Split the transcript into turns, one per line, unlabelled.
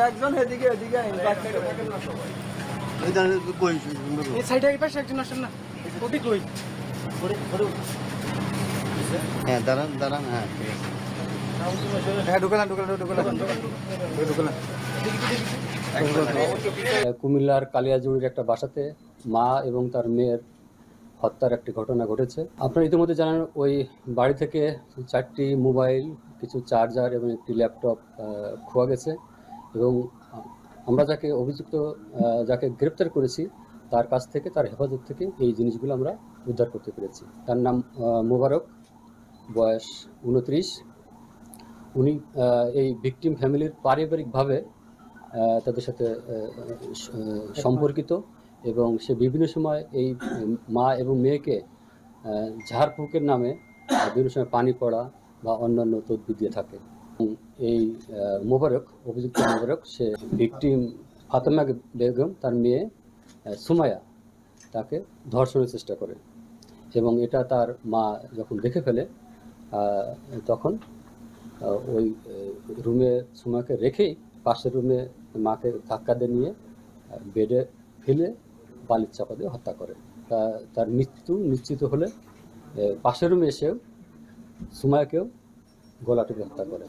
একজন এদিকে এদিকে
এই সাইডে এই পাশে একজন আসেন না ওটি কই
হ্যাঁ দাঁড়ান দাঁড়ান, হ্যাঁ ঠিক আছে।
হ্যাঁ ঢুকালাম
কুমিল্লার কালিয়াজুড়ির একটা বাসাতে মা এবং তার মেয়ের হত্যার একটি ঘটনা ঘটেছে। আপনারা ইতিমধ্যে জানেন ওই বাড়ি থেকে 4টি মোবাইল, কিছু চার্জার এবং একটি ল্যাপটপ খোয়া গেছে এবং আমরা যাকে গ্রেপ্তার করেছি তার কাছ থেকে, তার হেফাজত থেকে এই জিনিসগুলো আমরা উদ্ধার করতে পেরেছি। তার নাম মোবারক, বয়স 29। উনি এই ভিকটিম ফ্যামিলির পারিবারিকভাবে তাদের সাথে সম্পর্কিত এবং সে বিভিন্ন সময় এই মা এবং মেয়েকে ঝাড়ফুঁকের নামে বিভিন্ন সময় পানি পড়া বা অন্যান্য তদবির দিয়ে থাকে। এই অভিযুক্ত মোবারক, সে ভিকটিম ফাতেমা বেগম, তার মেয়ে সুমাইয়া, তাকে ধর্ষণের চেষ্টা করে এবং এটা তার মা যখন দেখে ফেলে তখন ওই রুমে সুমাইয়াকে রেখেই পাশের রুমে মাকে ধাক্কা দিয়ে নিয়ে বেডে ফেলে বালির চাপা দিয়ে হত্যা করে। তার মৃত্যু নিশ্চিত হলে পাশের রুমে এসেও সুমাইয়াকেও গলা টিপে হত্যা করে।